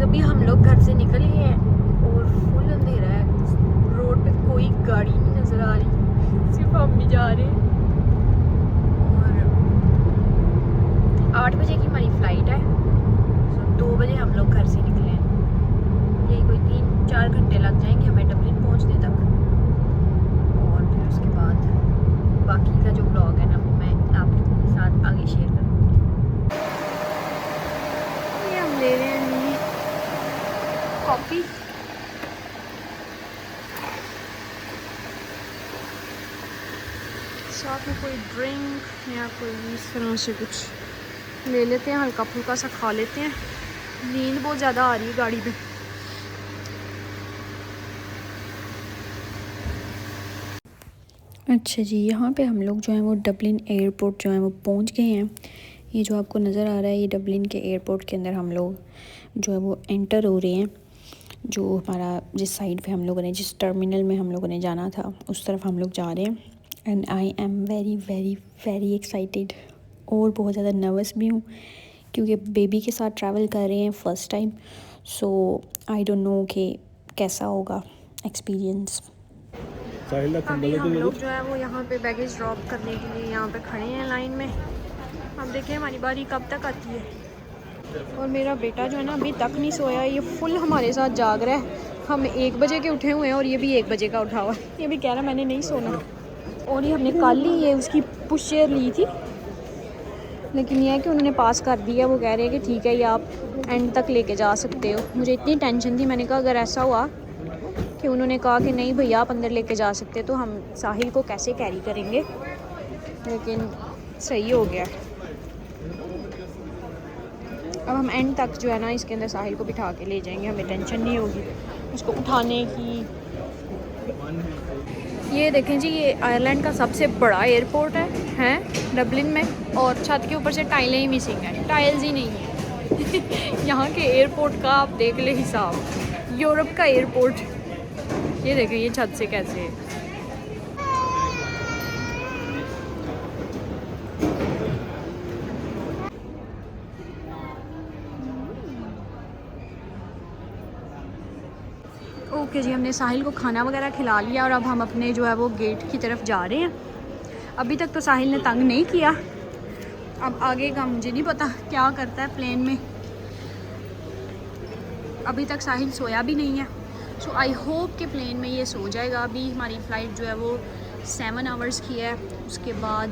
Guys अभी हम लोग घर से निकल गए हैं और फुल अंधेरा है। रोड पे कोई गाड़ी नहीं नज़र आ रही, सिर्फ हम ही जा रहे हैं। और 8 बजे की हमारी फ़्लाइट है, तो 2 बजे हम लोग घर से निकले हैं। यही कोई 3-4 घंटे लग जाएंगे हमें डबलिन पहुंचने तक। और फिर उसके बाद बाकी का जो ब्लॉग है ना वो मैं आपके साथ आगे शेयर करूँगी। ये हम ले रहे हैं कॉफ़ी। साथ में कोई ड्रिंक या कोई इस तरह से कुछ ले लेते हैं, हल्का फुल्का सा खा लेते हैं। नींद बहुत ज़्यादा आ रही है गाड़ी में। अच्छा जी, यहाँ पे हम लोग जो है वो डबलिन एयरपोर्ट जो है वो पहुँच गए हैं। ये जो आपको नज़र आ रहा है ये डबलिन के एयरपोर्ट के अंदर हम लोग जो है वो एंटर हो रहे हैं। जो हमारा जिस साइड पे हम लोगों ने जिस टर्मिनल में हम लोगों ने जाना था उस तरफ हम लोग जा रहे हैं। And I am very very very excited और बहुत ज़्यादा नर्वस भी हूँ क्योंकि बेबी के साथ ट्रैवल कर रहे हैं first time. So I don't know कि कैसा होगा एक्सपीरियंस। अभी हम लोग जो है वो यहाँ पे बैगेज ड्रॉप करने के लिए यहाँ पे खड़े हैं लाइन में। अब देखें हमारी बारी कब तक आती है। और मेरा बेटा जो है ना अभी तक नहीं सोया, ये फुल हमारे साथ जाग रहा है। हम 1 बजे के उठे हुए हैं और ये भी 1 बजे का उठा हुआ है। ये भी कह रहा है मैंने नहीं सोना। और ये हमने कल ही ये उसकी पुश चेयर ली थी, लेकिन यह है कि उन्होंने पास कर दिया। वो कह रहे हैं कि ठीक है ये आप एंड तक लेके जा सकते हो। मुझे इतनी टेंशन थी, मैंने कहा अगर ऐसा हुआ कि उन्होंने कहा कि नहीं भैया आप अंदर लेके जा सकते तो हम साहिल को कैसे कैरी करेंगे, लेकिन सही हो गया। अब हम एंड तक जो है ना इसके अंदर साहिल को बिठा के ले जाएंगे, हमें टेंशन नहीं होगी उसको उठाने की। ये देखें जी, ये आयरलैंड का सबसे बड़ा एयरपोर्ट है डबलिन में, और छत के ऊपर से टाइलें ही मिसिंग हैं, टाइल्स ही नहीं है। यहाँ के एयरपोर्ट का आप देख ले हिसाब, यूरोप का एयरपोर्ट। ये देखें ये छत से कैसे है। ओके जी, हमने साहिल को खाना वगैरह खिला लिया और अब हम अपने जो है वो गेट की तरफ जा रहे हैं। अभी तक तो साहिल ने तंग नहीं किया, अब आगे का मुझे नहीं पता क्या करता है प्लेन में। अभी तक साहिल सोया भी नहीं है, सो आई होप कि प्लेन में ये सो जाएगा। अभी हमारी फ़्लाइट जो है वो 7 आवर्स की है। उसके बाद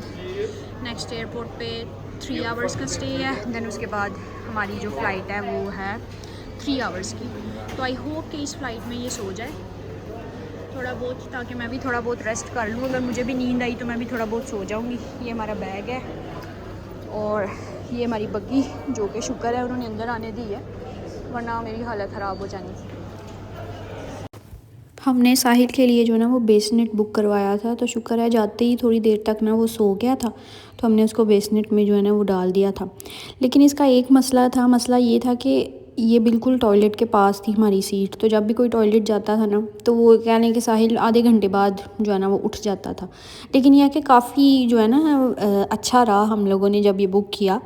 नेक्स्ट एयरपोर्ट पे 3 आवर्स का स्टे है। देन उसके बाद हमारी जो फ़्लाइट है वो है 3 आवर्स की। तो आई होप कि इस फ़्लाइट में ये सो जाए थोड़ा बहुत, ताकि मैं भी थोड़ा बहुत रेस्ट कर लूँ। अगर मुझे भी नींद आई तो मैं भी थोड़ा बहुत सो जाऊँगी। ये हमारा बैग है और ये हमारी बग्गी, जो कि शुक्र है उन्होंने अंदर आने दी है, वरना मेरी हालत ख़राब हो जानी थी। हमने साहिल के लिए जो ना वो बेसनेट बुक करवाया था, तो शुक्र है जाते ही थोड़ी देर तक ना वो सो गया था, तो हमने उसको बेसनेट में जो है ना वो डाल दिया था। लेकिन इसका एक मसला ये था कि ये बिल्कुल टॉयलेट के पास थी हमारी सीट, तो जब भी कोई टॉयलेट जाता था ना तो वो कहने कि साहिल आधे घंटे बाद जो है ना वो उठ जाता था। लेकिन यह कि काफ़ी जो है ना अच्छा रहा, हम लोगों ने जब ये बुक किया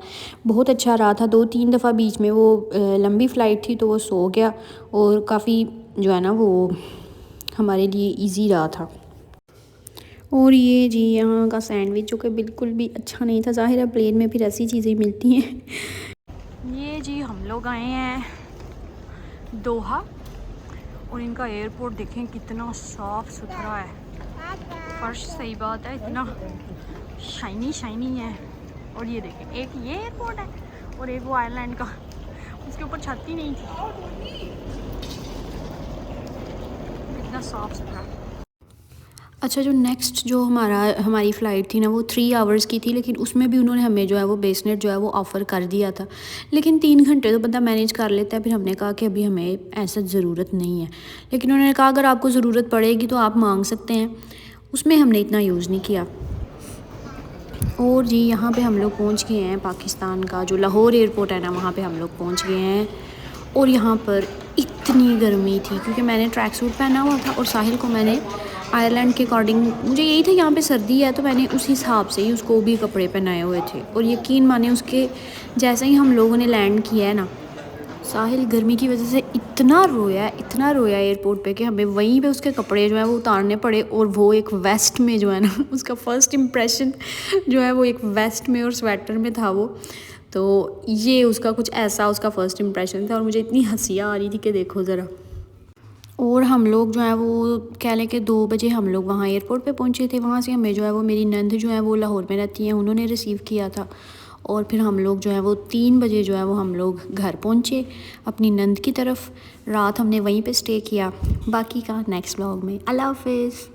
बहुत अच्छा रहा था। 2-3 दफ़ा बीच में वो लंबी फ़्लाइट थी तो वो सो गया और काफ़ी जो है ना वो हमारे लिए इजी रहा था। और ये जी यहाँ का सैंडविच जो कि बिल्कुल भी अच्छा नहीं था, ज़ाहिर है प्लेन में फिर ऐसी चीज़ें मिलती हैं। ये जी हम लोग आए हैं दोहा, और इनका एयरपोर्ट देखें कितना साफ़ सुथरा है। फर्श सही बात है, इतना शाइनी शाइनी है। और ये देखें एक ये एयरपोर्ट है और एक वो आयरलैंड का, उसके ऊपर छत ही नहीं थी। इतना साफ़ सुथरा। अच्छा, जो नेक्स्ट जो हमारी फ़्लाइट थी ना वो 3 आवर्स की थी, लेकिन उसमें भी उन्होंने हमें जो है वो बेसनेट जो है वो ऑफ़र कर दिया था। लेकिन 3 घंटे तो बंदा मैनेज कर लेता है। फिर हमने कहा कि अभी हमें ऐसा ज़रूरत नहीं है, लेकिन उन्होंने कहा अगर आपको ज़रूरत पड़ेगी तो आप मांग सकते हैं। उसमें हमने इतना यूज़ नहीं किया। और जी यहाँ पे हम लोग पहुँच गए हैं पाकिस्तान का जो लाहौर एयरपोर्ट है ना, वहाँ पे हम लोग पहुँच गए हैं। और यहाँ पर इतनी गर्मी थी क्योंकि मैंने ट्रैक सूट पहना हुआ था और साहिल को मैंने आयरलैंड के अकॉर्डिंग, मुझे यही था यहाँ पे सर्दी है तो मैंने उस हिसाब से ही उसको भी कपड़े पहनाए हुए थे। और यकीन माने उसके जैसे ही हम लोगों ने लैंड किया है ना, साहिल गर्मी की वजह से इतना रोया एयरपोर्ट पे कि हमें वहीं पे उसके कपड़े जो है वो उतारने पड़े, और वो एक वेस्ट में जो है ना उसका फ़र्स्ट इम्प्रेशन जो है वो एक वेस्ट में और स्वेटर में था वो। तो ये उसका कुछ ऐसा उसका फ़र्स्ट इम्प्रेशन था, और मुझे इतनी हंसी आ रही थी कि देखो ज़रा। और हम लोग जो है वो कह लें कि 2 बजे हम लोग वहाँ एयरपोर्ट पे पहुँचे थे। वहाँ से हमें जो है वो मेरी नंद जो है वो लाहौर में रहती हैं, उन्होंने रिसीव किया था। और फिर हम लोग जो है वो 3 बजे जो है वो हम लोग घर पहुँचे अपनी नंद की तरफ। रात हमने वहीं पे स्टे किया। बाकी का नेक्स्ट व्लॉग में। अल्लाह हाफ़िज़।